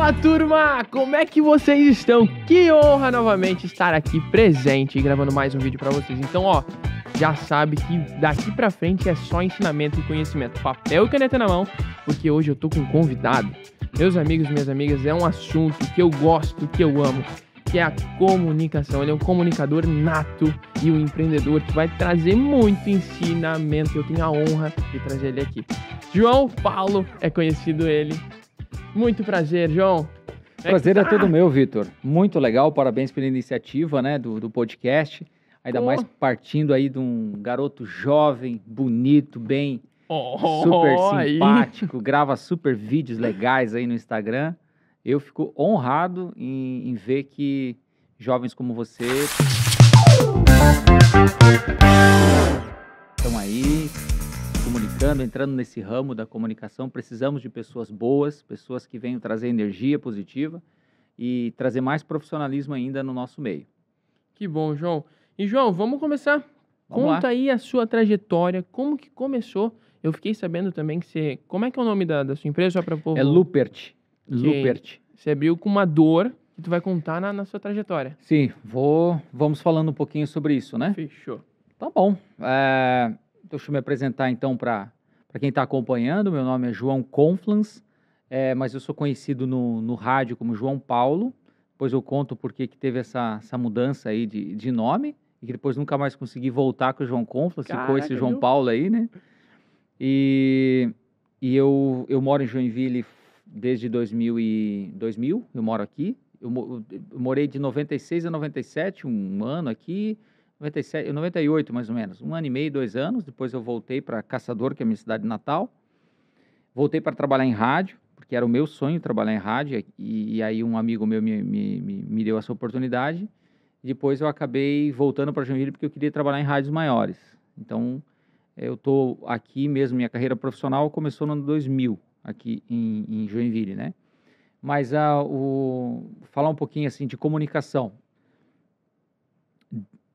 Fala, turma! Como é que vocês estão? Que honra novamente estar aqui presente e gravando mais um vídeo pra vocês. Então, ó, já sabe que daqui pra frente é só ensinamento e conhecimento. Papel e caneta na mão, porque hoje eu tô com um convidado. Meus amigos, minhas amigas, é um assunto que eu gosto, que eu amo, que é a comunicação. Ele é um comunicador nato e um empreendedor que vai trazer muito ensinamento. Eu tenho a honra de trazer ele aqui. João Paulo é conhecido ele. Muito prazer, João. Prazer é todo meu, Vitor. Muito legal, parabéns pela iniciativa, né, do podcast. Ainda mais partindo aí de um garoto jovem, bonito, bem, super simpático, grava super vídeos legais aí no Instagram. Eu fico honrado em ver que jovens como você estão aí comunicando, entrando nesse ramo da comunicação. Precisamos de pessoas boas, pessoas que venham trazer energia positiva e trazer mais profissionalismo ainda no nosso meio. Que bom, João. E, João, vamos começar. Vamos Conta lá. aí a sua trajetória, como que começou. Eu fiquei sabendo também que você... Como é que é o nome da sua empresa? Só para o povo... É Lupert. Lupert. Você abriu com uma dor que tu vai contar na sua trajetória. Sim, vamos falando um pouquinho sobre isso, né? Fechou. Tá bom. Deixa eu me apresentar então para quem está acompanhando. Meu nome é João Conflans, mas eu sou conhecido no rádio como João Paulo. Depois eu conto por que teve essa mudança aí de nome e que depois nunca mais consegui voltar com o João Conflans. Ficou esse João Paulo aí, né? E eu moro em Joinville desde 2000, eu moro aqui. Eu morei de 96 a 97, um ano aqui. 98 mais ou menos, 1 ano e meio, 2 anos. Depois eu voltei para Caçador, que é a minha cidade natal. Voltei para trabalhar em rádio, porque era o meu sonho trabalhar em rádio, e aí um amigo meu me deu essa oportunidade. E depois eu acabei voltando para Joinville porque eu queria trabalhar em rádios maiores. Então eu estou aqui mesmo, minha carreira profissional começou no ano 2000, aqui em Joinville, né? Mas falar um pouquinho assim de comunicação.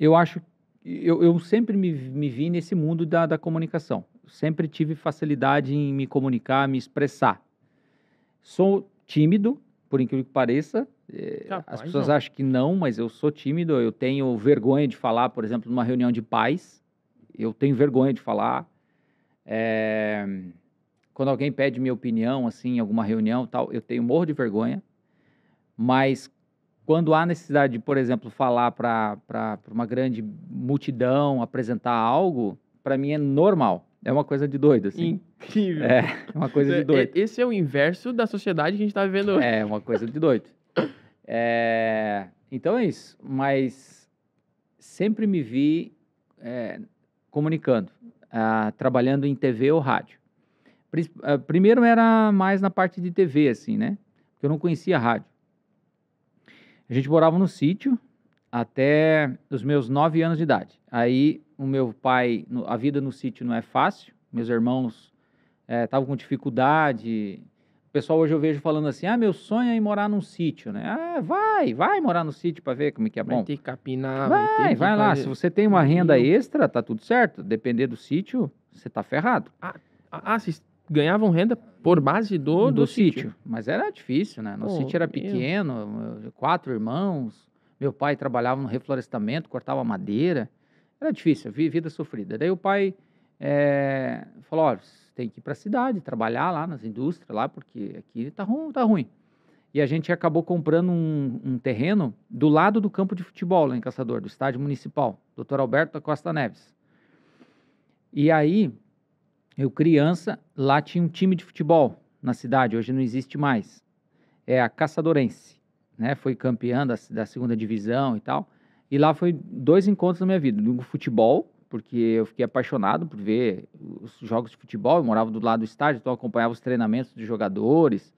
Eu sempre me vi nesse mundo da comunicação. Sempre tive facilidade em me comunicar, me expressar. Sou tímido, por incrível que pareça. As pessoas acham que não, mas eu sou tímido. Eu tenho vergonha de falar, por exemplo, numa reunião de pais. Eu tenho vergonha de falar. Quando alguém pede minha opinião, assim, em alguma reunião, tal, eu tenho morro de vergonha. Mas quando há necessidade de, por exemplo, falar para uma grande multidão, apresentar algo, para mim é normal. É uma coisa de doido, assim. Incrível. É uma coisa de doido. Esse é o inverso da sociedade que a gente está vivendo hoje. É uma coisa de doido. Então é isso. Mas sempre me vi comunicando, trabalhando em TV ou rádio. Primeiro era mais na parte de TV, assim, né? Porque eu não conhecia rádio. A gente morava no sítio até os meus 9 anos de idade. Aí o meu pai, a vida no sítio não é fácil, meus irmãos estavam com dificuldade. O pessoal hoje eu vejo falando assim, meu sonho é ir morar num sítio, né? Vai morar no sítio para ver como é que é bom. Vai ter que capinar, vai lá, se você tem uma renda extra, tá tudo certo. Depender do sítio, você tá ferrado. Vocês ganhavam renda por base do sítio? Mas era difícil, né? No sítio era pequeno, 4 irmãos. Meu pai trabalhava no reflorestamento, cortava madeira. Era difícil, vida sofrida. Daí o pai falou, olha, você tem que ir para a cidade, trabalhar lá nas indústrias, lá, porque aqui tá ruim. E a gente acabou comprando um terreno do lado do campo de futebol, lá em Caçador, do estádio municipal, Dr. Alberto da Costa Neves. E aí, eu criança, lá tinha um time de futebol na cidade, hoje não existe mais. É a Caçadorense, né? Foi campeã da 2ª divisão e tal. E lá foi 2 encontros na minha vida. Um futebol, porque eu fiquei apaixonado por ver os jogos de futebol. Eu morava do lado do estádio, então eu acompanhava os treinamentos dos jogadores.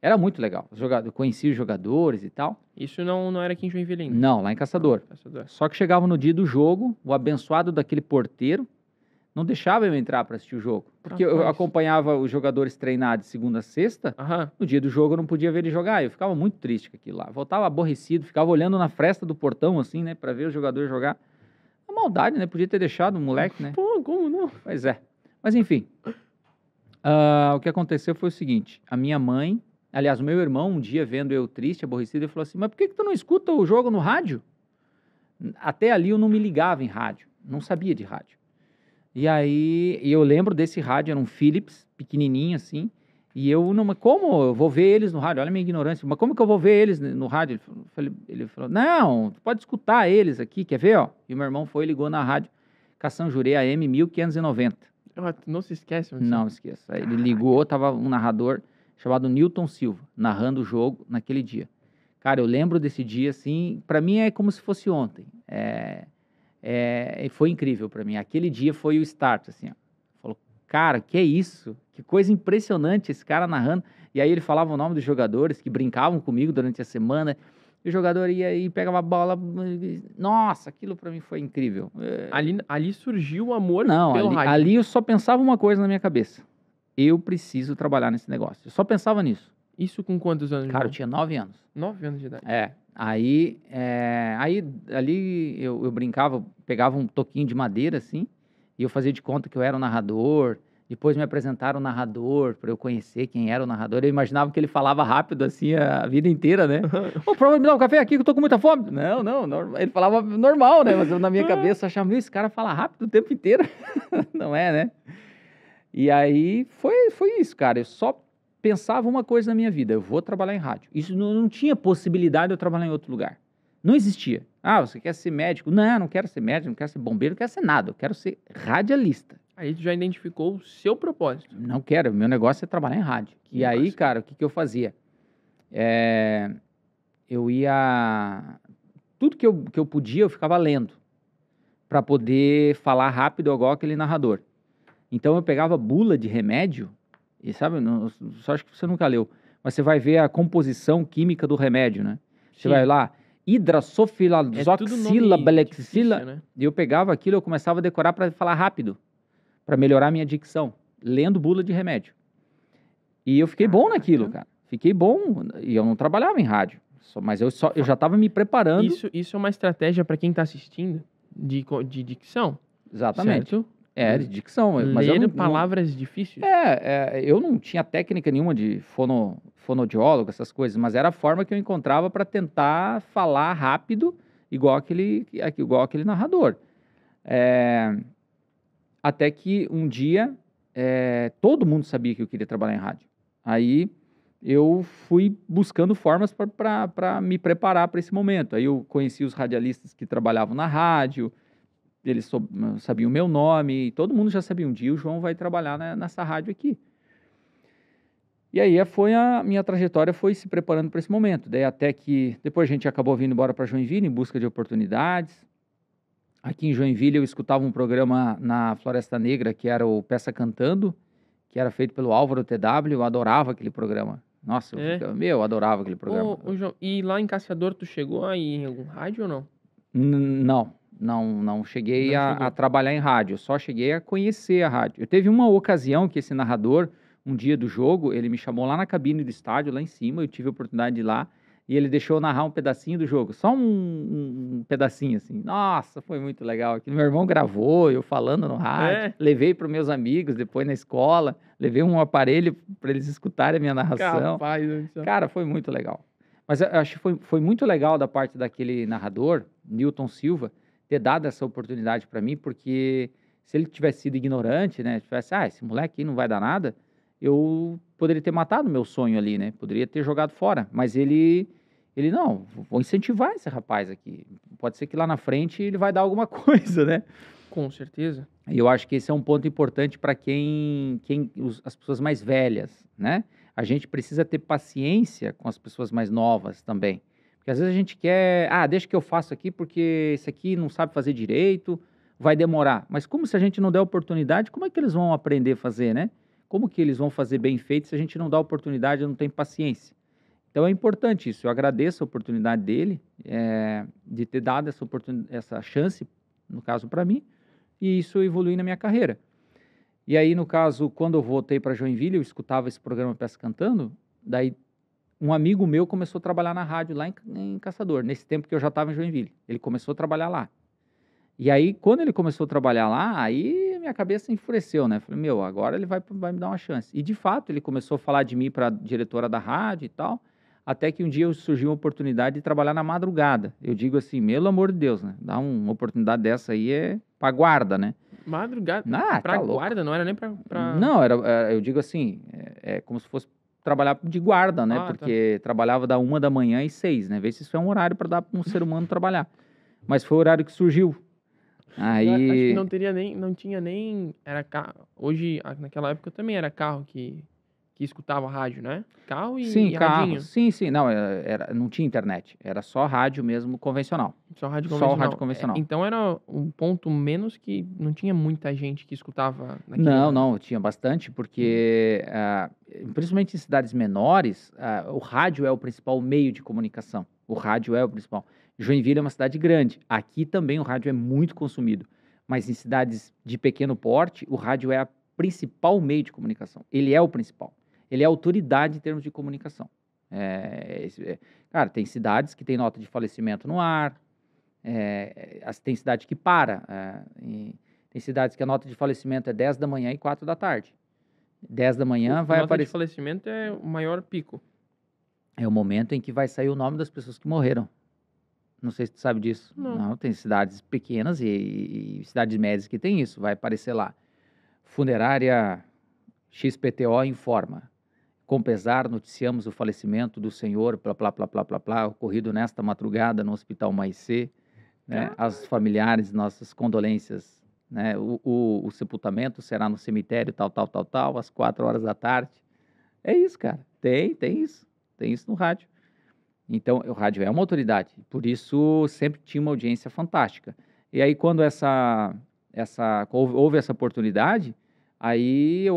Era muito legal. Eu conhecia os jogadores e tal. Isso não era aqui em Joinville ainda? Não, lá em Caçador. Só que chegava no dia do jogo, o abençoado daquele porteiro não deixava eu entrar para assistir o jogo. Porque eu acompanhava os jogadores treinar de segunda a sexta. No dia do jogo eu não podia ver ele jogar. Eu ficava muito triste com aquilo lá. Voltava aborrecido, ficava olhando na fresta do portão, assim, né? Para ver os jogadores jogar. A maldade, né? Podia ter deixado o moleque, né? Pô, como não? Pois é. Mas enfim. O que aconteceu foi o seguinte. A minha mãe Aliás, o meu irmão, um dia, vendo eu triste, aborrecido, ele falou assim, mas por que tu não escuta o jogo no rádio? Até ali eu não me ligava em rádio, não sabia de rádio. E aí, eu lembro desse rádio, era um Philips, pequenininho assim, e eu, não, mas como eu vou ver eles no rádio? Olha a minha ignorância, mas como que eu vou ver eles no rádio? Ele falou, não, tu pode escutar eles aqui, quer ver, ó? E o meu irmão foi e ligou na rádio Cação Jurê AM 1590. Não se esquece, Não esqueça. Aí ele ligou, tava um narrador chamado Newton Silva, narrando o jogo naquele dia. Cara, eu lembro desse dia, assim, pra mim é como se fosse ontem. Foi incrível pra mim. Aquele dia foi o start, assim, ó. Falou, cara, que é isso? Que coisa impressionante esse cara narrando. E aí ele falava o nome dos jogadores que brincavam comigo durante a semana. E o jogador ia e pegava a bola. Nossa, aquilo pra mim foi incrível. Ali surgiu o amor Não, pelo rádio. ali eu só pensava uma coisa na minha cabeça. Eu preciso trabalhar nesse negócio. Eu só pensava nisso. Isso com quantos anos? Cara, eu tinha 9 anos. 9 anos de idade. Aí ali eu brincava, pegava um toquinho de madeira, assim, e eu fazia de conta que eu era o narrador. Depois me apresentaram o narrador, para eu conhecer quem era o narrador. Eu imaginava que ele falava rápido, assim, a vida inteira, né? Ô, por favor, me dá um café aqui que eu tô com muita fome. Não, ele falava normal, né? Mas eu, na minha cabeça, achava, meu, esse cara fala rápido o tempo inteiro. Não é, né? E aí, foi isso, cara. Eu só pensava uma coisa na minha vida, eu vou trabalhar em rádio. Isso não tinha possibilidade de eu trabalhar em outro lugar. Não existia. Ah, você quer ser médico? Não quero ser médico, não quero ser bombeiro, não quero ser nada. Eu quero ser radialista. Aí tu já identificou o seu propósito. Não quero, meu negócio é trabalhar em rádio. E aí, cara, o que eu fazia? Eu ia... Tudo que eu podia, eu ficava lendo. Para poder falar rápido igual aquele narrador. Então eu pegava bula de remédio, e sabe, só acho que você nunca leu, mas você vai ver a composição química do remédio, né? Você vai lá, hidrasofilazoxila, né? E eu pegava aquilo, eu começava a decorar para falar rápido, para melhorar a minha dicção, lendo bula de remédio. E eu fiquei bom naquilo, cara. Fiquei bom, e eu não trabalhava em rádio, mas eu já estava me preparando. Isso é uma estratégia para quem está assistindo de dicção. Exatamente. Certo? De dicção. Mas ler palavras difíceis. Eu não tinha técnica nenhuma de fonoaudiólogo, essas coisas, mas era a forma que eu encontrava para tentar falar rápido, igual aquele narrador. Até que um dia, todo mundo sabia que eu queria trabalhar em rádio. Aí eu fui buscando formas para me preparar para esse momento. Aí eu conheci os radialistas que trabalhavam na rádio, eles sabiam o meu nome, e todo mundo já sabia, um dia o João vai trabalhar nessa rádio aqui. E aí a minha trajetória foi se preparando para esse momento. Daí até que depois a gente acabou vindo embora para Joinville em busca de oportunidades. Aqui em Joinville eu escutava um programa na Floresta Negra que era o Peça Cantando, que era feito pelo Álvaro TW, eu adorava aquele programa. Nossa, eu adorava aquele programa. João, e lá em Caçador tu chegou a ir em algum rádio ou não? Não cheguei a trabalhar em rádio, só cheguei a conhecer a rádio. Eu teve uma ocasião que esse narrador, um dia do jogo, ele me chamou lá na cabine do estádio, lá em cima, eu tive a oportunidade de ir lá, e ele deixou eu narrar um pedacinho do jogo, só um pedacinho assim. Nossa, foi muito legal. Aqui, meu irmão gravou, eu falando no rádio, levei para os meus amigos depois na escola, levei um aparelho para eles escutarem a minha narração. Capaz, cara, foi muito legal. Mas eu acho que foi muito legal da parte daquele narrador, Newton Silva, ter dado essa oportunidade para mim, porque se ele tivesse sido ignorante, né, tivesse, esse moleque aí não vai dar nada, eu poderia ter matado o meu sonho ali, né, poderia ter jogado fora, mas ele não, vou incentivar esse rapaz aqui, pode ser que lá na frente ele vai dar alguma coisa, né. Com certeza. E eu acho que esse é um ponto importante para as pessoas mais velhas, né, a gente precisa ter paciência com as pessoas mais novas também. Porque às vezes a gente quer, deixa que eu faço aqui porque esse aqui não sabe fazer direito, vai demorar. Mas como se a gente não der oportunidade, como é que eles vão aprender a fazer, né? Como que eles vão fazer bem feito se a gente não dá oportunidade, não tem paciência? Então é importante isso. Eu agradeço a oportunidade dele, de ter dado essa chance, no caso para mim, e isso evolui na minha carreira. E aí, no caso, quando eu voltei para Joinville, eu escutava esse programa Peça Cantando, daí um amigo meu começou a trabalhar na rádio lá em Caçador, nesse tempo que eu já estava em Joinville. Ele começou a trabalhar lá. E aí, quando ele começou a trabalhar lá, aí minha cabeça enfureceu, né? Falei, meu, agora ele vai me dar uma chance. E, de fato, ele começou a falar de mim para a diretora da rádio e tal, até que um dia surgiu uma oportunidade de trabalhar na madrugada. Eu digo assim, pelo amor de Deus, né? Dar uma oportunidade dessa aí é pra guarda, né? Madrugada? Ah, Pra tá louco. guarda, não era nem pra... Não, eu digo assim, é como se fosse trabalhar de guarda, né? Ah, tá. Porque trabalhava da 1 da manhã às 6, né? Vê se isso é um horário para dar para um ser humano trabalhar. Mas foi o horário que surgiu. Eu acho que Aí, não tinha nem... Era carro. Hoje, naquela época também era carro que escutava rádio, né? Carro sim, e carro, radinho. sim, não, não tinha internet, era só rádio mesmo convencional. Só rádio Só o convencional. rádio convencional. Então era um ponto menos que não tinha muita gente que escutava naquele Não, horário. não, tinha bastante, porque principalmente em cidades menores, o rádio é o principal meio de comunicação. O rádio é o principal. Joinville é uma cidade grande. Aqui também o rádio é muito consumido. Mas em cidades de pequeno porte, o rádio é a principal meio de comunicação. Ele é o principal. Ele é a autoridade em termos de comunicação. Cara, tem cidades que tem nota de falecimento no ar, tem cidade que para. Tem cidades que a nota de falecimento é 10 da manhã e 4 da tarde. 10 da manhã vai nota aparecer. de falecimento é o maior pico. É o momento em que vai sair o nome das pessoas que morreram. Não sei se tu sabe disso. Não. Tem cidades pequenas e cidades médias que tem isso. Vai aparecer lá. Funerária XPTO informa. Com pesar, noticiamos o falecimento do senhor, ocorrido nesta madrugada no Hospital Maicê. Né? Aos familiares, nossas condolências. Né? O sepultamento será no cemitério tal, às 4 horas da tarde. É isso, cara. Tem isso. Tem isso no rádio. Então, o rádio é uma autoridade. Por isso, sempre tinha uma audiência fantástica. E aí, quando houve essa oportunidade, aí eu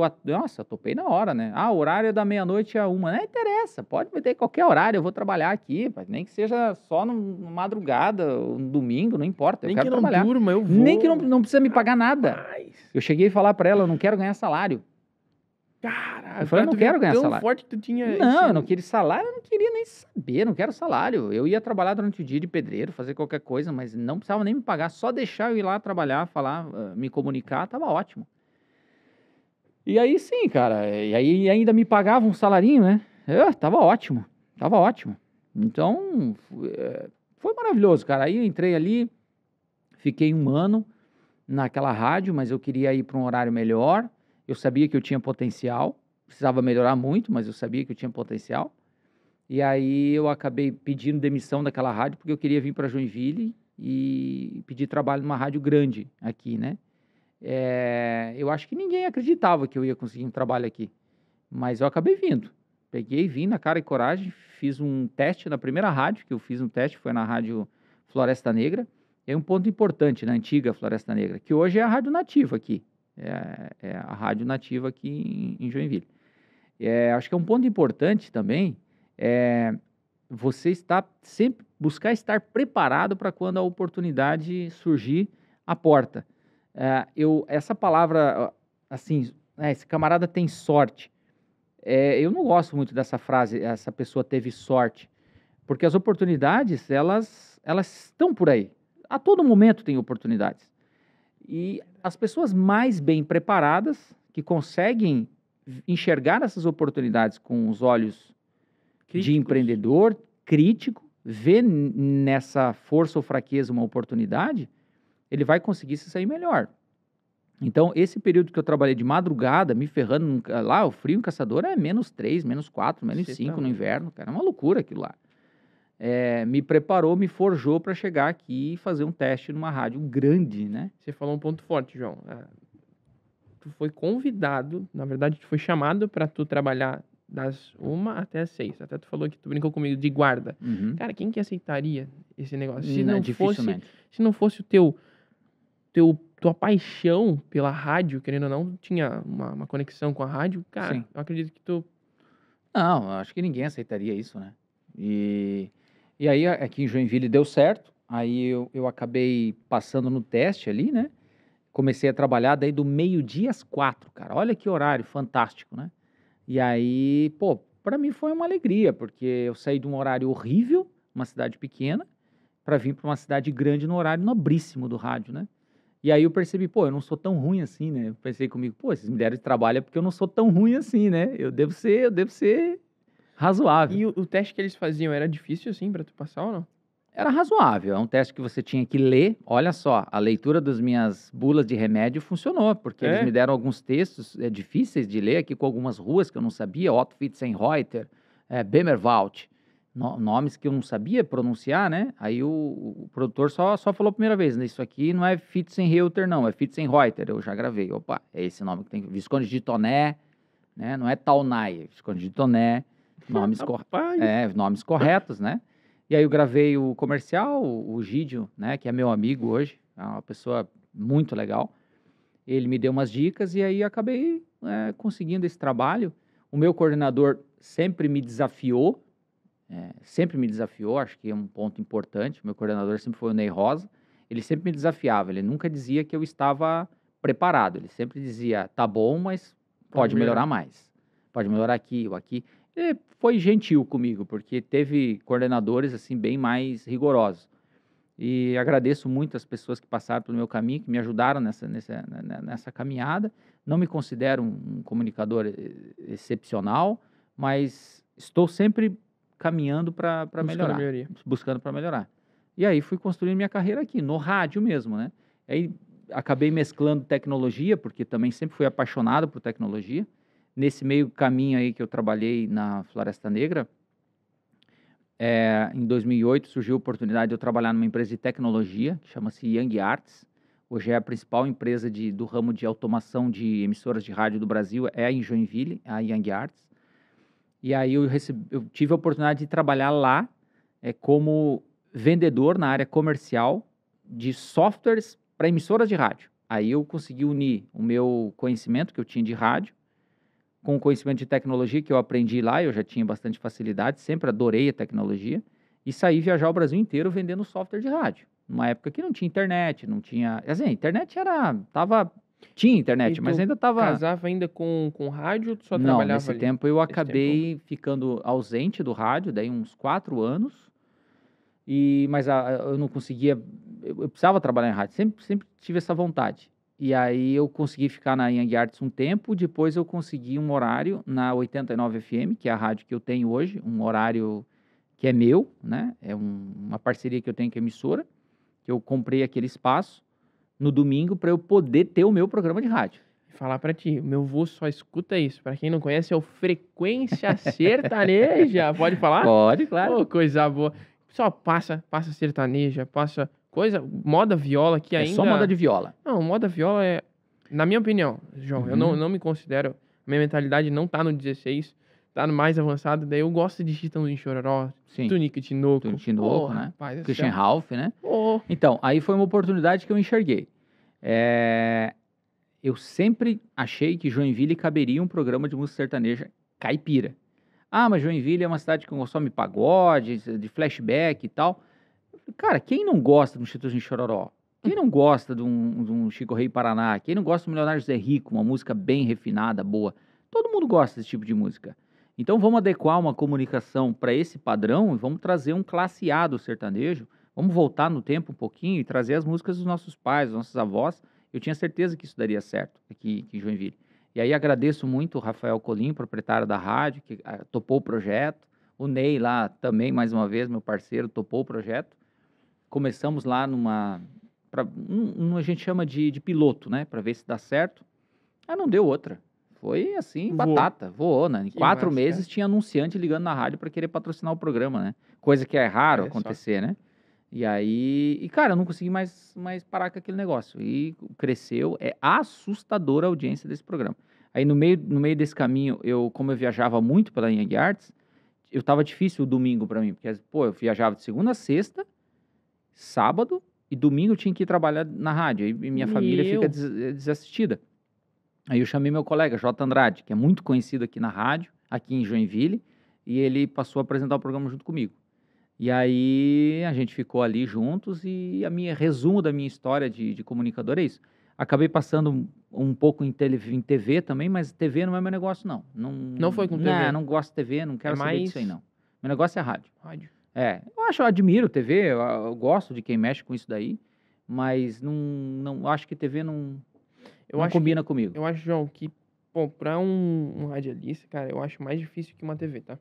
topei na hora, né? O horário é da meia-noite a 1. Não interessa, pode meter qualquer horário, eu vou trabalhar aqui, nem que seja só no madrugada, no domingo, não importa, eu quero trabalhar. Nem que não durma, eu vou. Nem que não precisa me pagar nada. Rapaz. Eu cheguei a falar para ela, eu não quero ganhar salário. Cara, Eu falei, eu não quero ganhar tão salário. forte que tu tinha Não, eu não queria salário, eu não queria nem saber, não quero salário. Eu ia trabalhar durante o dia de pedreiro, fazer qualquer coisa, mas não precisava nem me pagar, só deixar eu ir lá trabalhar, falar, me comunicar, tava ótimo. E aí sim, cara, e aí ainda me pagavam um salarinho, né? Tava ótimo. Então, foi maravilhoso, cara. Aí eu entrei ali, fiquei 1 ano naquela rádio, mas eu queria ir para um horário melhor. Eu sabia que eu tinha potencial, precisava melhorar muito, mas eu sabia que eu tinha potencial. E aí eu acabei pedindo demissão daquela rádio, porque eu queria vir para Joinville e pedir trabalho numa rádio grande aqui, né? Eu acho que ninguém acreditava que eu ia conseguir um trabalho aqui, mas eu acabei vindo. Vim na cara e coragem, fiz um teste na primeira rádio que eu fiz um teste, foi na rádio Floresta Negra. É um ponto importante na antiga Floresta Negra, que hoje é a rádio nativa aqui. É a rádio nativa aqui em Joinville. Acho que é um ponto importante também, você buscar estar preparado para quando a oportunidade surgir à porta. Essa palavra, assim, esse camarada tem sorte. Eu não gosto muito dessa frase, essa pessoa teve sorte, porque as oportunidades, elas estão por aí. A todo momento tem oportunidades. E as pessoas mais bem preparadas, que conseguem enxergar essas oportunidades com os olhos de empreendedor, crítico, ver nessa força ou fraqueza uma oportunidade, ele vai conseguir se sair melhor. Então, esse período que eu trabalhei de madrugada, me ferrando, lá o frio em Caçador é -3, -4, -5 no inverno, cara, é uma loucura aquilo lá. Me preparou, me forjou para chegar aqui e fazer um teste numa rádio grande, né? Você falou um ponto forte, João. Tu foi convidado, na verdade, tu foi chamado para tu trabalhar das 1 até as 6. Até tu falou que tu brincou comigo de guarda. Uhum. Cara, quem que aceitaria esse negócio? Dificilmente. Se não fosse tua paixão pela rádio, querendo ou não, tinha uma conexão com a rádio, cara, Sim. eu acredito que tu... Não, acho que ninguém aceitaria isso, né? E aí aqui em Joinville deu certo, aí eu acabei passando no teste ali, né? Comecei a trabalhar daí do 12h às 4, cara. Olha que horário fantástico, né? E aí, para mim foi uma alegria, porque eu saí de um horário horrível, uma cidade pequena, para vir para uma cidade grande no horário nobríssimo do rádio, né? E aí eu percebi, pô, eu não sou tão ruim assim, né? Eu pensei comigo, pô, vocês me deram de trabalho é porque eu não sou tão ruim assim, né? Eu devo ser razoável. E o teste que eles faziam era difícil, assim, pra tu passar ou não? Era razoável, é um teste que você tinha que ler. Olha só, a leitura das minhas bulas de remédio funcionou, porque eles É? me deram alguns textos difíceis de ler aqui com algumas ruas que eu não sabia, Otto Fitzenreuter, Bemerwald, nomes que eu não sabia pronunciar, né? Aí o produtor só falou a primeira vez, né? Isso aqui não é Fitzenreuter não, é Fitzenreuter. Eu já gravei, opa, é esse nome que tem. Visconde de Toné, né? Não é Taunay, é Visconde de Toné, nomes corretos, né? E aí eu gravei o comercial, o Gídio, né, que é meu amigo hoje, é uma pessoa muito legal. Ele me deu umas dicas e aí acabei conseguindo esse trabalho. O meu coordenador sempre me desafiou, acho que é um ponto importante. Meu coordenador sempre foi o Ney Rosa. Ele sempre me desafiava, ele nunca dizia que eu estava preparado. Ele sempre dizia, tá bom, mas pode melhorar mais. Pode melhorar aqui ou aqui. Ele foi gentil comigo, porque teve coordenadores assim bem mais rigorosos. E agradeço muito as pessoas que passaram pelo meu caminho, que me ajudaram nessa caminhada. Não me considero um comunicador excepcional, mas estou sempre caminhando para melhorar, buscando para melhorar. E aí fui construindo minha carreira aqui, no rádio mesmo, né? Aí acabei mesclando tecnologia, porque também sempre fui apaixonado por tecnologia. Nesse meio caminho aí que eu trabalhei na Floresta Negra, em 2008 surgiu a oportunidade de eu trabalhar numa empresa de tecnologia, que chama-se Young Arts. Hoje é a principal empresa do ramo de automação de emissoras de rádio do Brasil, é em Joinville, a Young Arts. E aí eu tive a oportunidade de trabalhar lá como vendedor na área comercial de softwares para emissoras de rádio. Aí eu consegui unir o meu conhecimento que eu tinha de rádio com o conhecimento de tecnologia que eu aprendi lá, eu já tinha bastante facilidade, sempre adorei a tecnologia, e saí viajar o Brasil inteiro vendendo software de rádio. Numa época que não tinha internet, não tinha... Assim, a internet tinha internet, mas ainda estava... casava ainda com rádio ou tu só Não, trabalhava nesse ali? tempo eu acabei ficando ausente do rádio, daí uns 4 anos, mas eu não conseguia... Eu precisava trabalhar em rádio, sempre tive essa vontade. E aí eu consegui ficar na Young Arts um tempo, depois eu consegui um horário na 89 FM, que é a rádio que eu tenho hoje, um horário que é meu, né? É uma parceria que eu tenho com a emissora, que eu comprei aquele espaço no domingo para eu poder ter o meu programa de rádio. Falar pra ti, o meu vô só escuta isso. Pra quem não conhece, é o Frequência Sertaneja. Pode falar? Pode, claro. Ô, coisa boa. Só passa sertaneja, passa moda viola que ainda... É só moda de viola. Não, moda viola é... Na minha opinião, João, eu não me considero... Minha mentalidade não tá no 16, tá no mais avançado. Daí eu gosto de Chitãozinho Chororó, Tunique Tinoco. Né? Rapaz, Christian Ralph, né? Oh. Então, aí foi uma oportunidade que eu enxerguei. Eu sempre achei que Joinville caberia um programa de música sertaneja caipira. Ah, mas Joinville é uma cidade que consome pagode, de flashback e tal. Cara, quem não gosta de um Chitãozinho Chororó? Quem não gosta de um Chico Rei Paraná? Quem não gosta do Milionário José Rico, uma música bem refinada, boa? Todo mundo gosta desse tipo de música. Então vamos adequar uma comunicação para esse padrão e vamos trazer um classe A do sertanejo. Vamos voltar no tempo um pouquinho e trazer as músicas dos nossos pais, dos nossos avós. Eu tinha certeza que isso daria certo aqui em Joinville. E aí agradeço muito o Rafael Colim, proprietário da rádio, que topou o projeto. O Ney lá também, mais uma vez, meu parceiro, topou o projeto. Começamos lá a gente chama de piloto, né? Para ver se dá certo. Aí não deu outra. Foi assim, batata. Voou, né? Em 4 meses tinha anunciante ligando na rádio para querer patrocinar o programa, né? Coisa que é raro acontecer, né? E aí, cara, eu não consegui mais parar com aquele negócio. E cresceu, é assustadora a audiência desse programa. Aí no meio desse caminho, como eu viajava muito pela Young Arts, tava difícil o domingo para mim, porque, pô, eu viajava de segunda a sexta, sábado, e domingo eu tinha que ir trabalhar na rádio, e minha família fica desassistida. Aí eu chamei meu colega, J. Andrade, que é muito conhecido aqui na rádio, aqui em Joinville, e ele passou a apresentar o programa junto comigo. E aí a gente ficou ali juntos e resumo da minha história de comunicador é isso. Acabei passando um pouco em TV também, mas TV não é meu negócio, não. Não foi com TV? Não gosto de TV, não quero saber disso aí, não. Meu negócio é rádio. Rádio. Eu admiro TV, eu gosto de quem mexe com isso daí, mas não acho que TV não Eu não acho combina comigo. Eu acho, João, que, bom, pra um radialista, cara, eu acho mais difícil que uma TV, tá?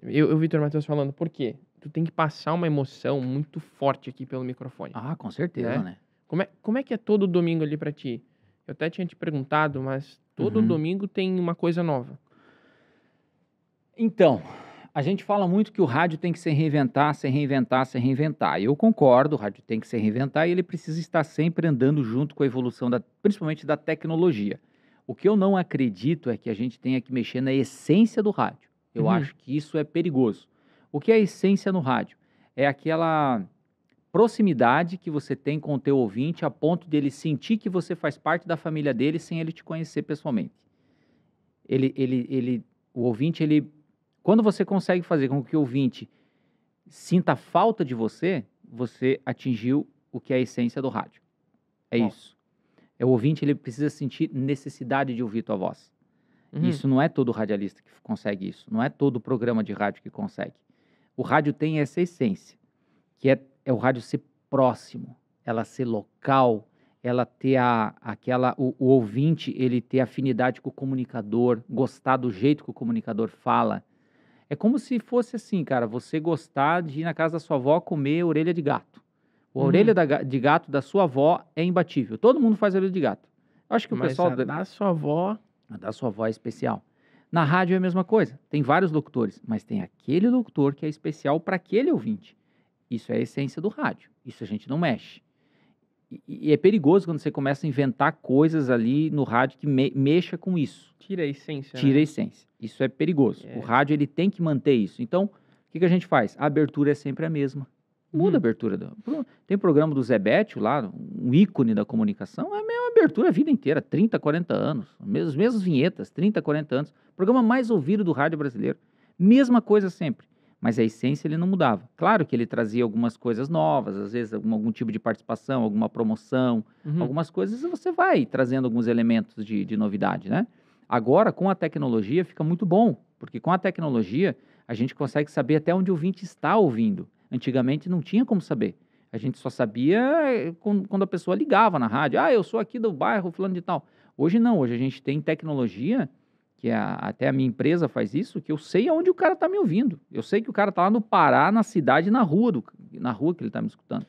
Eu Vitor Matheus falando, por quê? Tu tem que passar uma emoção muito forte aqui pelo microfone, Ah, com certeza, né? né? Como é que é todo domingo ali pra ti? Eu até tinha te perguntado, mas todo Uhum. domingo tem uma coisa nova. Então, a gente fala muito que o rádio tem que se reinventar, se reinventar, se reinventar. Eu concordo, o rádio tem que se reinventar e ele precisa estar sempre andando junto com a evolução, principalmente da tecnologia. O que eu não acredito é que a gente tenha que mexer na essência do rádio. Eu Uhum. acho que isso é perigoso. O que é a essência no rádio? É aquela proximidade que você tem com o teu ouvinte a ponto de ele sentir que você faz parte da família dele sem ele te conhecer pessoalmente. O ouvinte, quando você consegue fazer com que o ouvinte sinta falta de você, você atingiu o que é a essência do rádio. É Uau. isso. O ouvinte, ele precisa sentir necessidade de ouvir tua voz. Uhum. Isso não é todo radialista que consegue isso. Não é todo programa de rádio que consegue. O rádio tem essa essência, que é o rádio ser próximo, ela ser local, ela ter o ouvinte, ele ter afinidade com o comunicador, gostar do jeito que o comunicador fala. É como se fosse assim, cara, você gostar de ir na casa da sua avó comer orelha de gato. A orelha de gato da sua avó é imbatível. Todo mundo faz orelha de gato. Eu acho que o Mas pessoal a da sua avó... a da sua avó é especial. Na rádio é a mesma coisa. Tem vários locutores, mas tem aquele locutor que é especial para aquele ouvinte. Isso é a essência do rádio. Isso a gente não mexe. E é perigoso quando você começa a inventar coisas ali no rádio que mexa com isso. Tira a essência, Tira a né? essência. Isso é perigoso. É. O rádio ele tem que manter isso. Então, o que a gente faz? A abertura é sempre a mesma. Muda a abertura. Tem programa do Zé Bétio lá, um ícone da comunicação, é a mesma abertura a vida inteira, 30, 40 anos. As mesmas vinhetas, 30, 40 anos. Programa mais ouvido do rádio brasileiro. Mesma coisa sempre. Mas a essência ele não mudava. Claro que ele trazia algumas coisas novas, às vezes algum tipo de participação, alguma promoção, algumas coisas, e você vai trazendo alguns elementos de novidade, né? Agora, com a tecnologia, fica muito bom, porque com a tecnologia, a gente consegue saber até onde o ouvinte está ouvindo. Antigamente não tinha como saber. A gente só sabia quando a pessoa ligava na rádio. Ah, eu sou aqui do bairro fulano de tal. Hoje não, hoje a gente tem tecnologia, que até a minha empresa faz isso, que eu sei aonde o cara está me ouvindo. Eu sei que o cara está lá no Pará, na cidade, na rua que ele está me escutando.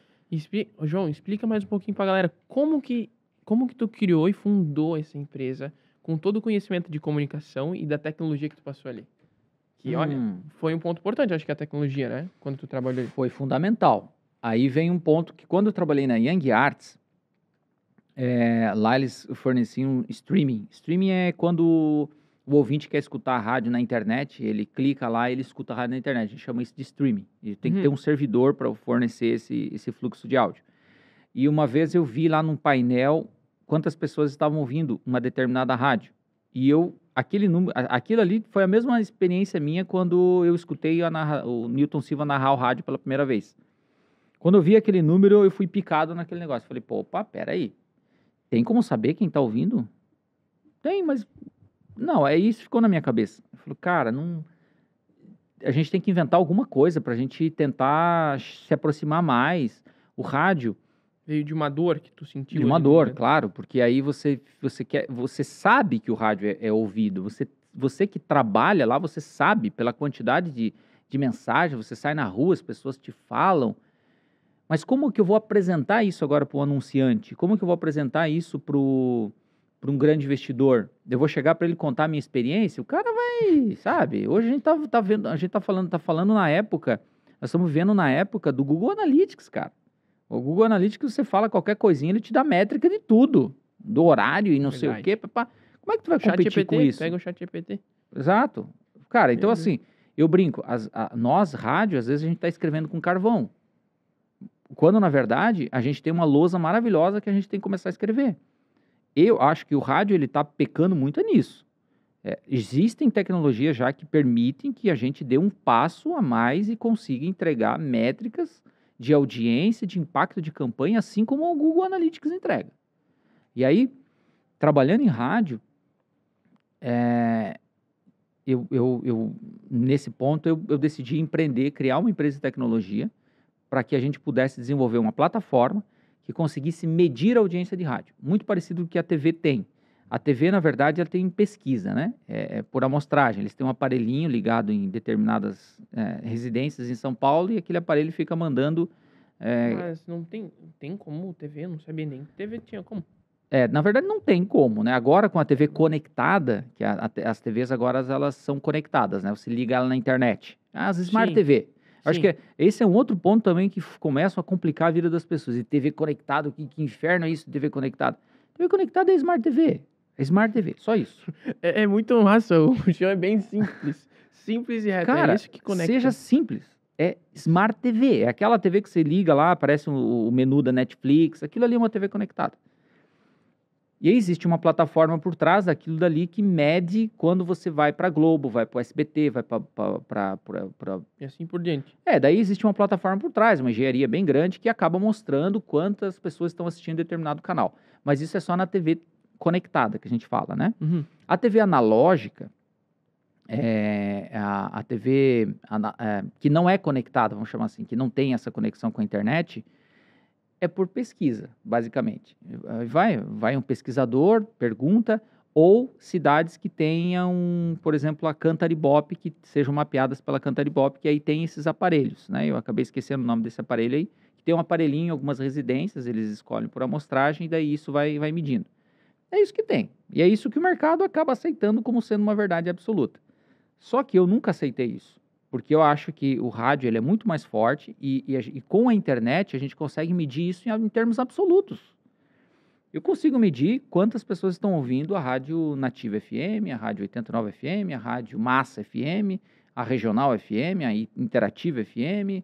João, explica mais um pouquinho pra galera como que tu criou e fundou essa empresa com todo o conhecimento de comunicação e da tecnologia que tu passou ali. Que, olha, foi um ponto importante, acho que a tecnologia, né? Quando tu trabalhou ali. Foi fundamental. Aí vem um ponto que quando eu trabalhei na Young Arts, lá eles forneciam streaming. Streaming é quando o ouvinte quer escutar a rádio na internet, ele clica lá e ele escuta a rádio na internet. A gente chama isso de streaming. E tem que ter um servidor para fornecer esse fluxo de áudio. E uma vez eu vi lá num painel quantas pessoas estavam ouvindo uma determinada rádio. E aquilo ali foi a mesma experiência minha quando eu escutei o Newton Silva narrar o rádio pela primeira vez. Quando eu vi aquele número, eu fui picado naquele negócio. Falei, pô, opa, peraí. Tem como saber quem tá ouvindo? Tem, mas... Não, isso ficou na minha cabeça. Eu falei, cara, a gente tem que inventar alguma coisa pra gente tentar se aproximar mais. O rádio... Veio de uma dor que tu sentiu? De uma dor, claro, porque aí você sabe que o rádio é ouvido. Você que trabalha lá, você sabe pela quantidade de mensagem, você sai na rua, as pessoas te falam. Mas como que eu vou apresentar isso agora para o anunciante? Como que eu vou apresentar isso para um grande investidor? Eu vou chegar para ele contar a minha experiência? O cara vai, sabe? Hoje a gente tá vendo, a gente tá falando na época, nós estamos vivendo na época do Google Analytics, cara. O Google Analytics, você fala qualquer coisinha, ele te dá métrica de tudo, do horário e não sei o quê. Como é que tu vai competir com isso? Pega o ChatGPT. Exato. Cara, então assim, eu brinco, nós, rádio, às vezes a gente está escrevendo com carvão. Quando, na verdade, a gente tem uma lousa maravilhosa que a gente tem que começar a escrever. Eu acho que o rádio, ele está pecando muito nisso. Existem tecnologias já que permitem que a gente dê um passo a mais e consiga entregar métricas de audiência, de impacto de campanha, assim como o Google Analytics entrega. E aí, trabalhando em rádio, nesse ponto, eu decidi empreender, criar uma empresa de tecnologia para que a gente pudesse desenvolver uma plataforma que conseguisse medir a audiência de rádio. Muito parecido com o que a TV tem. A TV, na verdade, ela tem pesquisa, né? É por amostragem. Eles têm um aparelhinho ligado em determinadas residências em São Paulo e aquele aparelho fica mandando... Mas não tem como TV? Eu não sabia nem que TV tinha como. Na verdade, não tem como, né? Agora, com a TV conectada, que as TVs agora elas são conectadas, né? Você liga ela na internet. As Smart Sim, TV. Acho sim. que esse é um outro ponto também que começa a complicar a vida das pessoas. E TV conectado, que inferno é isso, TV conectada? TV conectada é Smart TV. É Smart TV, só isso. É muito massa, o chão é bem simples. Simples e reto, Cara, é isso que conecta. seja simples. É Smart TV. É aquela TV que você liga lá, aparece o menu da Netflix. Aquilo ali é uma TV conectada. E aí existe uma plataforma por trás daquilo dali que mede quando você vai para Globo, vai para o SBT, vai para... E assim por diante. Daí existe uma plataforma por trás, uma engenharia bem grande que acaba mostrando quantas pessoas estão assistindo determinado canal. Mas isso é só na TV conectada que a gente fala, né? Uhum. A TV analógica, a TV que não é conectada, vamos chamar assim, que não tem essa conexão com a internet, é por pesquisa, basicamente. Vai um pesquisador, pergunta, ou cidades que tenham, por exemplo, a Cantaribop, que sejam mapeadas pela Cantaribop, que aí tem esses aparelhos, né? Eu acabei esquecendo o nome desse aparelho aí, que tem um aparelhinho em algumas residências, eles escolhem por amostragem, e daí isso vai medindo. É isso que tem. E é isso que o mercado acaba aceitando como sendo uma verdade absoluta. Só que eu nunca aceitei isso. Porque eu acho que o rádio ele é muito mais forte e com a internet a gente consegue medir isso em termos absolutos. Eu consigo medir quantas pessoas estão ouvindo a Rádio Nativa FM, a Rádio 89 FM, a Rádio Massa FM, a Regional FM, a Interativa FM,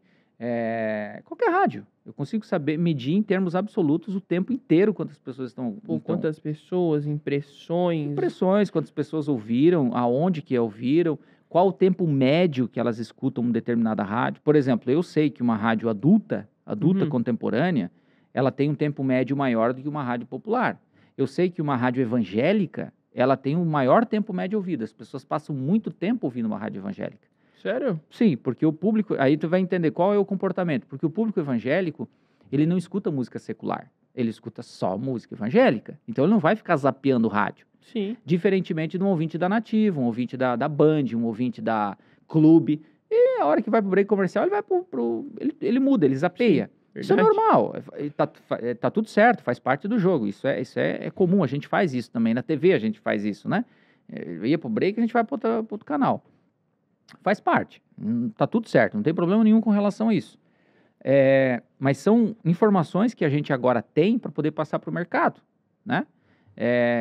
qualquer rádio. Eu consigo medir em termos absolutos o tempo inteiro quantas pessoas estão... Quantas pessoas, impressões... Impressões, quantas pessoas ouviram, aonde que ouviram... Qual o tempo médio que elas escutam uma determinada rádio? Por exemplo, eu sei que uma rádio adulta contemporânea, ela tem um tempo médio maior do que uma rádio popular. Eu sei que uma rádio evangélica, ela tem um maior tempo médio ouvido. As pessoas passam muito tempo ouvindo uma rádio evangélica. Sério? Sim, porque o público... Aí tu vai entender qual é o comportamento. Porque o público evangélico, ele não escuta música secular. Ele escuta só música evangélica. Então, ele não vai ficar zapeando rádio. Sim. Diferentemente de um ouvinte da Nativa, um ouvinte da Band, um ouvinte da Clube. E a hora que vai pro break comercial, ele vai ele muda, ele zapeia. Sim, isso é normal, tá tudo certo, faz parte do jogo. Isso é comum, a gente faz isso também. Na TV a gente faz isso, né? Ia pro break, a gente vai pro outro canal. Faz parte, tá tudo certo, não tem problema nenhum com relação a isso. Mas são informações que a gente agora tem para poder passar para o mercado, né?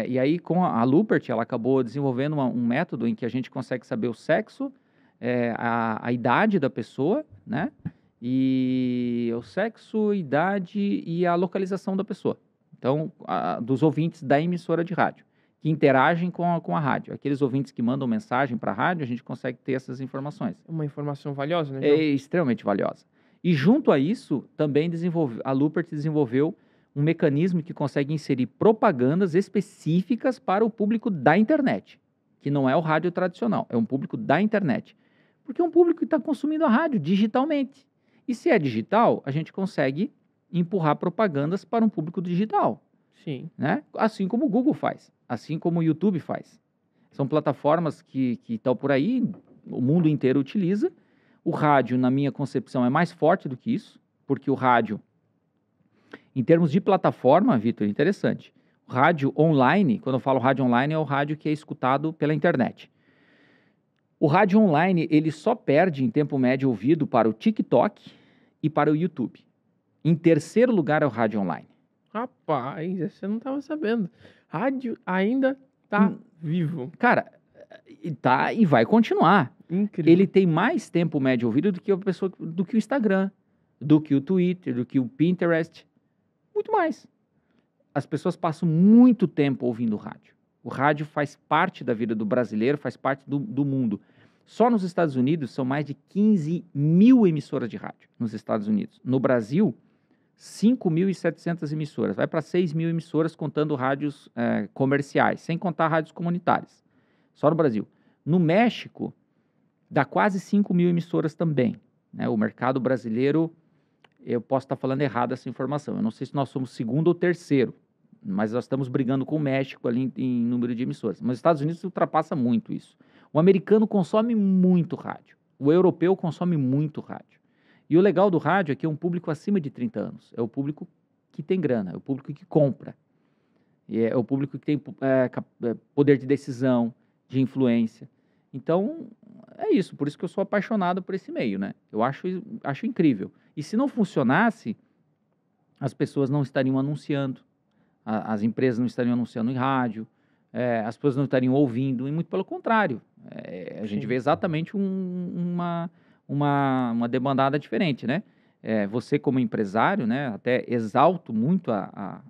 E aí, com a Lupert, ela acabou desenvolvendo um método em que a gente consegue saber o sexo, a idade da pessoa, né? E o sexo, idade e a localização da pessoa. Então, dos ouvintes da emissora de rádio, que interagem com a rádio. Aqueles ouvintes que mandam mensagem para a rádio, a gente consegue ter essas informações. É uma informação valiosa, né, João? É extremamente valiosa. E junto a isso, também a Lupert desenvolveu um mecanismo que consegue inserir propagandas específicas para o público da internet, que não é o rádio tradicional, é um público da internet. Porque é um público que está consumindo a rádio digitalmente. E se é digital, a gente consegue empurrar propagandas para um público digital. Sim. Né? Assim como o Google faz, assim como o YouTube faz. São plataformas que estão por aí, o mundo inteiro utiliza. O rádio, na minha concepção, é mais forte do que isso, porque o rádio... Em termos de plataforma, Vitor, interessante. O rádio online, quando eu falo rádio online, é o rádio que é escutado pela internet. O rádio online, ele só perde em tempo médio ouvido para o TikTok e para o YouTube. Em terceiro lugar é o rádio online. Rapaz, você não estava sabendo. Rádio ainda tá vivo. Cara, tá e vai continuar. Incrível. Ele tem mais tempo médio ouvido do que o Instagram, do que o Twitter, do que o Pinterest. Muito mais. As pessoas passam muito tempo ouvindo rádio. O rádio faz parte da vida do brasileiro, faz parte do mundo. Só nos Estados Unidos são mais de 15 mil emissoras de rádio nos Estados Unidos. No Brasil, 5.700 emissoras. Vai para 6 mil emissoras contando rádios comerciais, sem contar rádios comunitárias. Só no Brasil. No México, dá quase 5 mil emissoras também. Né? O mercado brasileiro eu posso estar falando errado essa informação. Eu não sei se nós somos segundo ou terceiro, mas nós estamos brigando com o México ali em número de emissoras. Mas os Estados Unidos ultrapassa muito isso. O americano consome muito rádio. O europeu consome muito rádio. E o legal do rádio é que é um público acima de 30 anos. É o público que tem grana, é o público que compra. E é o público que tem poder de decisão, de influência. Então, é isso. Por isso que eu sou apaixonado por esse meio, né? Eu acho incrível. E se não funcionasse, as pessoas não estariam anunciando. As empresas não estariam anunciando em rádio, as pessoas não estariam ouvindo, e muito pelo contrário. A gente vê exatamente uma demandada diferente, né? Você como empresário, né? Até exalto muito a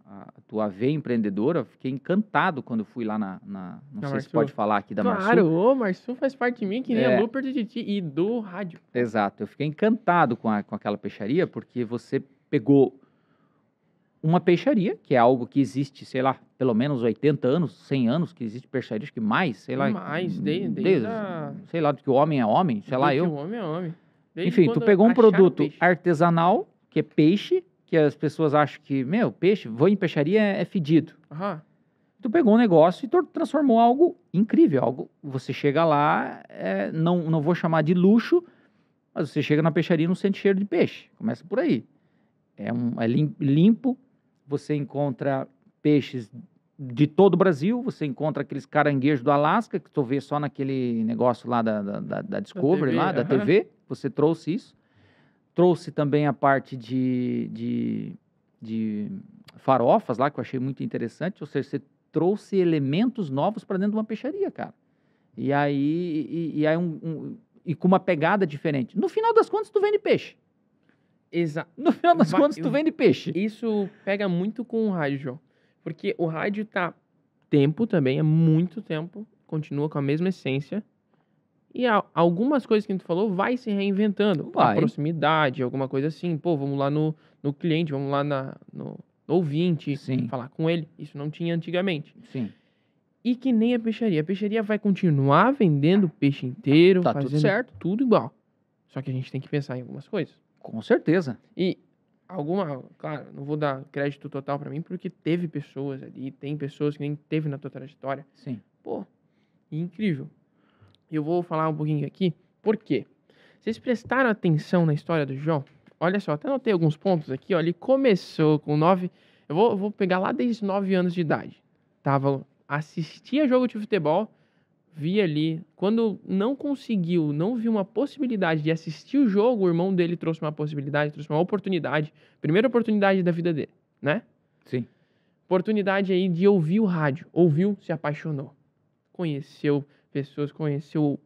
tua veia empreendedora. Fiquei encantado quando fui lá não sei se pode falar aqui da Marsul. Claro, o Marsul faz parte de mim, que nem a Luper do Titi e do rádio. Exato, eu fiquei encantado com aquela peixaria, porque você pegou uma peixaria, que é algo que existe, sei lá, pelo menos 80 anos, 100 anos que existe peixaria, acho que mais, sei lá. Mais, sei lá, do que o homem é homem, sei lá eu. O homem é homem. Enfim, tu pegou um produto artesanal, que é peixe, que as pessoas acham que, peixe, vou em peixaria é fedido. Tu pegou um negócio e transformou algo incrível, algo, você chega lá, não vou chamar de luxo, mas você chega na peixaria e não sente cheiro de peixe, começa por aí. É limpo, você encontra peixes de todo o Brasil, você encontra aqueles caranguejos do Alasca, que tu vê só naquele negócio lá da Discovery, da TV, você trouxe isso. Trouxe também a parte de farofas lá, que eu achei muito interessante, ou seja, você trouxe elementos novos para dentro de uma peixaria, cara. E aí com uma pegada diferente. No final das contas, tu vende peixe. Exato. No final das contas, tu vende peixe. Isso pega muito com o rádio, João. Porque o rádio tá tempo também, é muito tempo, continua com a mesma essência. E algumas coisas que tu falou vai se reinventando. A proximidade, alguma coisa assim. Pô, vamos lá no cliente, vamos lá no ouvinte, falar com ele. Isso não tinha antigamente. Sim. E que nem a peixaria. A peixaria vai continuar vendendo peixe inteiro, tá fazendo tudo certo, tudo igual. Só que a gente tem que pensar em algumas coisas. Com certeza. E claro, não vou dar crédito total pra mim, porque teve pessoas ali, tem pessoas que nem teve na tua trajetória. Sim. Pô, incrível. Eu vou falar um pouquinho aqui, por quê? Vocês prestaram atenção na história do João? Olha só, até anotei alguns pontos aqui, ó. Ele começou com 9... Eu vou pegar lá desde 9 anos de idade. Assistia jogo de futebol, via ali. Quando não viu uma possibilidade de assistir o jogo, o irmão dele trouxe uma possibilidade, trouxe uma oportunidade. Primeira oportunidade da vida dele, né? Sim. Oportunidade aí de ouvir o rádio. Ouviu, se apaixonou. Conheceu pessoas, conheceu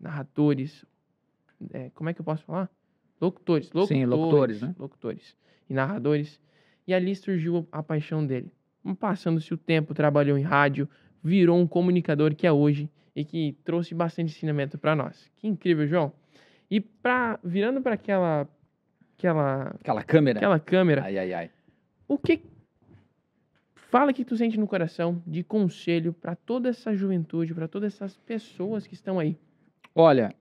narradores. Como é que eu posso falar? Locutores. Sim, locutores, né? Locutores e narradores. E ali surgiu a paixão dele. Passando-se o tempo, trabalhou em rádio, virou um comunicador que é hoje e que trouxe bastante ensinamento para nós. Que incrível, João. E virando para aquela câmera. Aquela câmera. Ai. O que fala que tu sente no coração de conselho para toda essa juventude, para todas essas pessoas que estão aí? Olha,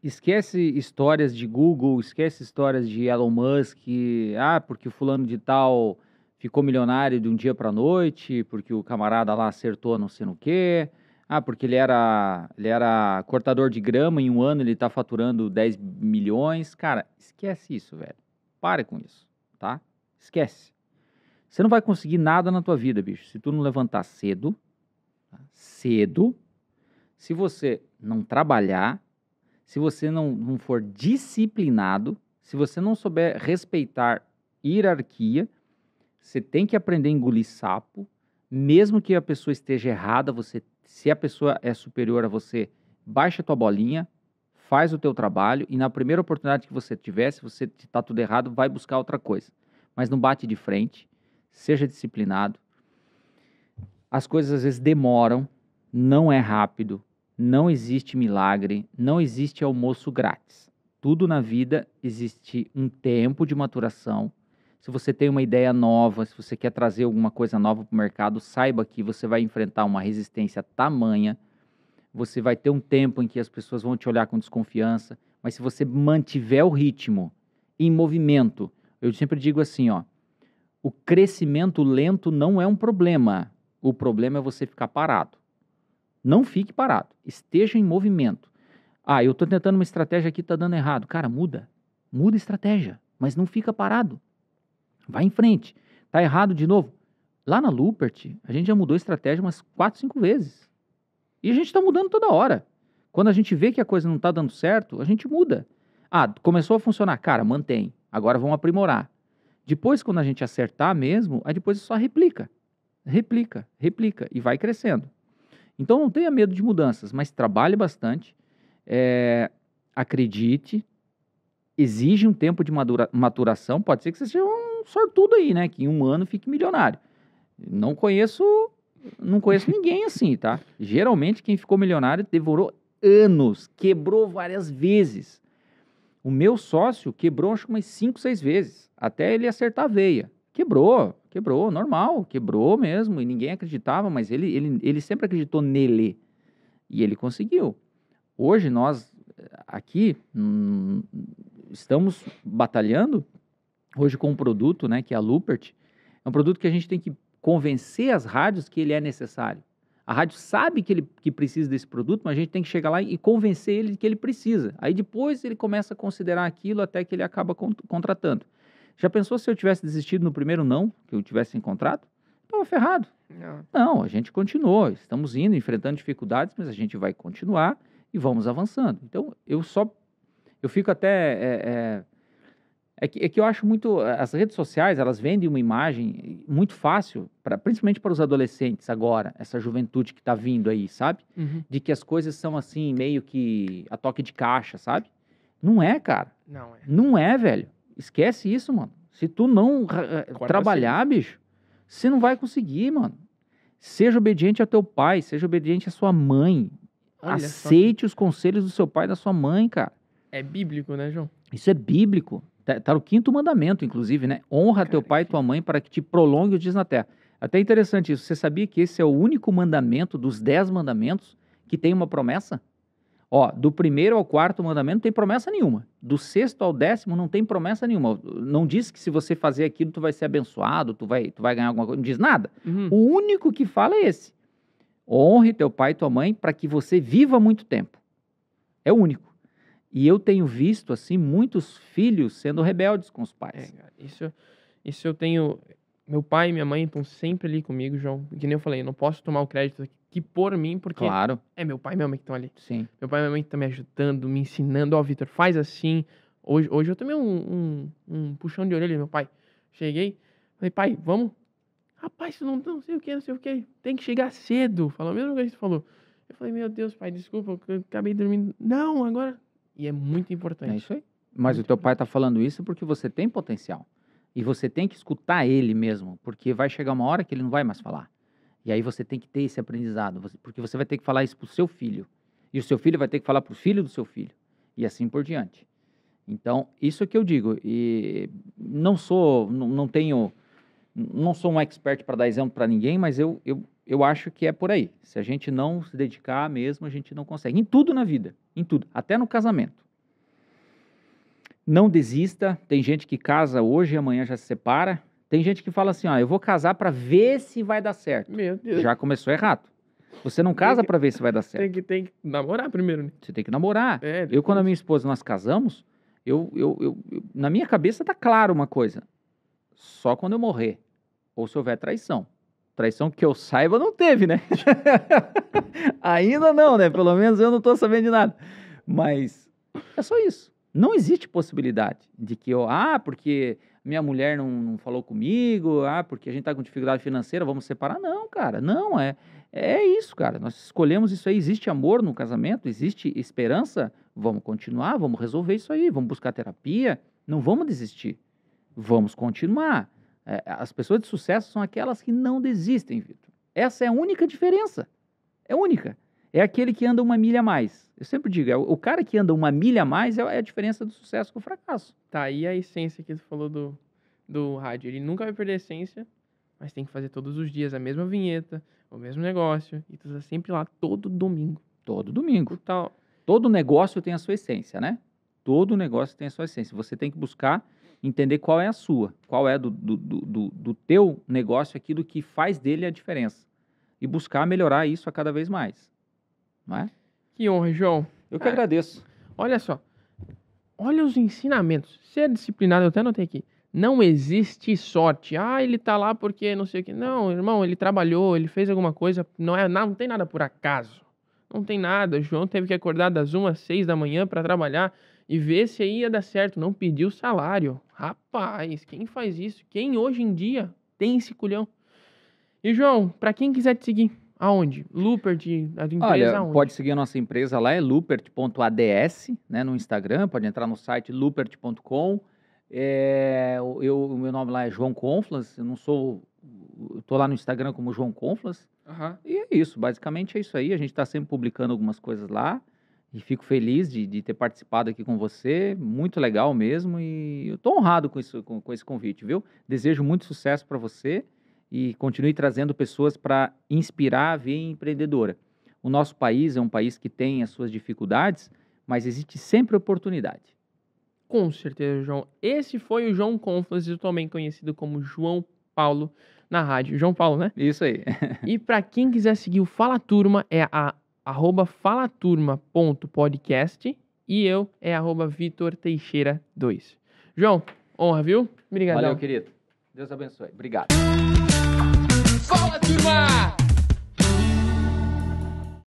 esquece histórias de Google, esquece histórias de Elon Musk, porque o fulano de tal ficou milionário de um dia para a noite, porque o camarada lá acertou não sei no quê, porque ele era cortador de grama, em um ano ele tá faturando 10 milhões. Cara, esquece isso, velho. Pare com isso, tá? Esquece. Você não vai conseguir nada na tua vida, bicho, se tu não levantar cedo, se você não trabalhar, se você não for disciplinado, se você não souber respeitar hierarquia, você tem que aprender a engolir sapo, mesmo que a pessoa esteja errada, se a pessoa é superior a você, baixa a tua bolinha, faz o teu trabalho e na primeira oportunidade que você tiver, se você está tudo errado, vai buscar outra coisa. Mas não bate de frente, seja disciplinado. As coisas às vezes demoram, não é rápido, não existe milagre, não existe almoço grátis. Tudo na vida existe um tempo de maturação. Se você tem uma ideia nova, se você quer trazer alguma coisa nova para o mercado, saiba que você vai enfrentar uma resistência tamanha. Você vai ter um tempo em que as pessoas vão te olhar com desconfiança, mas se você mantiver o ritmo em movimento. Eu sempre digo assim, ó, o crescimento lento não é um problema. O problema é você ficar parado. Não fique parado. Esteja em movimento. Ah, eu estou tentando uma estratégia aqui, está dando errado. Cara, muda. Muda a estratégia, mas não fica parado. Vai em frente. Tá errado de novo. Lá na Lupert, a gente já mudou a estratégia umas 4, 5 vezes. E a gente está mudando toda hora. Quando a gente vê que a coisa não está dando certo, a gente muda. Ah, começou a funcionar. Cara, mantém. Agora vamos aprimorar. Depois, quando a gente acertar mesmo, aí depois só replica. Replica, replica e vai crescendo. Então não tenha medo de mudanças, mas trabalhe bastante. Acredite. Exige um tempo de maturação. Pode ser que você seja um sortudo aí, né? Que em 1 ano fique milionário. Não conheço ninguém assim, tá? Geralmente quem ficou milionário demorou anos, quebrou várias vezes. O meu sócio quebrou acho que umas 5, 6 vezes, até ele acertar a veia. Quebrou, normal, quebrou mesmo, e ninguém acreditava, mas ele sempre acreditou nele, e ele conseguiu. Hoje nós aqui estamos batalhando, hoje com um produto, né, que é a Lupert, é um produto que a gente tem que convencer as rádios que ele é necessário. A rádio sabe que precisa desse produto, mas a gente tem que chegar lá e convencer ele de que ele precisa. Aí depois ele começa a considerar aquilo até que ele acaba contratando. Já pensou se eu tivesse desistido no primeiro não que eu tivesse encontrado? Estava ferrado. Não, a gente continuou. Estamos indo, enfrentando dificuldades, mas a gente vai continuar e vamos avançando. Então, eu fico até... É que eu acho muito... As redes sociais, elas vendem uma imagem muito fácil, principalmente para os adolescentes agora, essa juventude que está vindo aí, sabe? Uhum. De que as coisas são assim, meio que a toque de caixa, sabe? Não é, cara. Não é. Não é, velho. Esquece isso, mano. Se tu não trabalhar, bicho, você não vai conseguir, mano. Seja obediente ao teu pai, seja obediente à sua mãe. Olha Aceite os conselhos do seu pai e da sua mãe, cara. É bíblico, né, João? Isso é bíblico. Tá no 5º mandamento, inclusive, né? Honra teu pai e tua mãe para que te prolongue os dias na terra. Até interessante isso. Você sabia que esse é o único mandamento dos 10 mandamentos que tem uma promessa? Ó, do 1º ao 4º mandamento não tem promessa nenhuma. Do 6º ao 10º não tem promessa nenhuma. Não diz que se você fazer aquilo tu vai ser abençoado, tu vai ganhar alguma coisa. Não diz nada. Uhum. O único que fala é esse. Honre teu pai e tua mãe para que você viva muito tempo. É o único. E eu tenho visto, assim, muitos filhos sendo rebeldes com os pais. Cara, isso eu tenho... Meu pai e minha mãe estão sempre ali comigo, João. Que nem eu falei, eu não posso tomar o crédito aqui por mim, porque Claro. é meu pai e minha mãe que estão ali. Sim. Meu pai e minha mãe que estão me ajudando, me ensinando. Ó, Vitor, faz assim. Hoje eu tomei um puxão de orelha, meu pai. Cheguei, falei, pai, vamos? Rapaz, não sei o que. Tem que chegar cedo. Falou a mesma coisa que você falou. Eu falei, meu Deus, pai, desculpa, eu acabei dormindo. Não, agora... E é muito importante. É isso aí. Mas o teu pai está falando isso porque você tem potencial. E você tem que escutar ele mesmo, porque vai chegar uma hora que ele não vai mais falar. E aí você tem que ter esse aprendizado, porque você vai ter que falar isso para o seu filho. E o seu filho vai ter que falar para o filho do seu filho. E assim por diante. Então, isso é que eu digo. E não sou um expert para dar exemplo para ninguém, mas eu acho que é por aí. Se a gente não se dedicar mesmo, a gente não consegue. Em tudo na vida. Em tudo. Até no casamento. Não desista. Tem gente que casa hoje e amanhã já se separa. Tem gente que fala assim, ó, eu vou casar para ver se vai dar certo. Meu Deus. Já começou errado. Você não casa para ver se vai dar certo. Tem que namorar primeiro, né? Você tem que namorar. É, eu, quando a minha esposa, nós casamos, na minha cabeça tá claro uma coisa. Só quando eu morrer. Ou se houver traição. Traição que eu saiba não teve, né? Ainda não, né? Pelo menos eu não tô sabendo de nada. Mas é só isso. Não existe possibilidade de que porque minha mulher não falou comigo, porque a gente tá com dificuldade financeira, vamos separar. Não, cara, não, é isso, cara. Nós escolhemos isso aí. Existe amor no casamento, existe esperança, vamos continuar, vamos resolver isso aí, vamos buscar terapia, não vamos desistir, vamos continuar. As pessoas de sucesso são aquelas que não desistem, Vitor. Essa é a única diferença. É única. É aquele que anda 1 milha a mais. Eu sempre digo, o cara que anda 1 milha a mais é a diferença do sucesso com o fracasso. Tá aí a essência que você falou do rádio. Ele nunca vai perder a essência, mas tem que fazer todos os dias a mesma vinheta, o mesmo negócio, e tu tá sempre lá todo domingo. Todo domingo. Tal. Todo negócio tem a sua essência, né? todo negócio tem a sua essência. Você tem que buscar entender qual é a sua, qual é do teu negócio aquilo que faz dele a diferença. E buscar melhorar isso a cada vez mais. Não é? Que honra, João. Eu que agradeço. Olha só. Olha os ensinamentos. Ser disciplinado, eu até anotei aqui. Não existe sorte. Ah, ele tá lá porque não sei o quê. Não, irmão, ele trabalhou, ele fez alguma coisa. Não tem nada por acaso. Não tem nada. O João teve que acordar das 1 às 6 da manhã para trabalhar e ver se aí ia dar certo. Não pediu salário. Rapaz, quem faz isso? Quem hoje em dia tem esse culhão? E, João, para quem quiser te seguir, aonde? Loopert, a tua empresa, Olha, aonde? pode seguir a nossa empresa lá, é loopert.ads, né, no Instagram, pode entrar no site loopert.com. O meu nome lá é João Conflans, eu tô lá no Instagram como João Conflans. E é isso, basicamente é isso aí. A gente está sempre publicando algumas coisas lá e fico feliz de ter participado aqui com você, muito legal mesmo, e eu tô honrado com esse convite, viu? Desejo muito sucesso para você e continue trazendo pessoas para inspirar a veia empreendedora. O nosso país é um país que tem as suas dificuldades, mas existe sempre oportunidade. Com certeza, João. Esse foi o João Conflans, também conhecido como João Paulo na rádio. João Paulo, né? Isso aí. E para quem quiser seguir o Fala Turma, é @falaturma.podcast e eu é @VitorTeixeira2. João, honra, viu? Obrigadão. Valeu, querido. Deus abençoe. Obrigado. Fala, turma!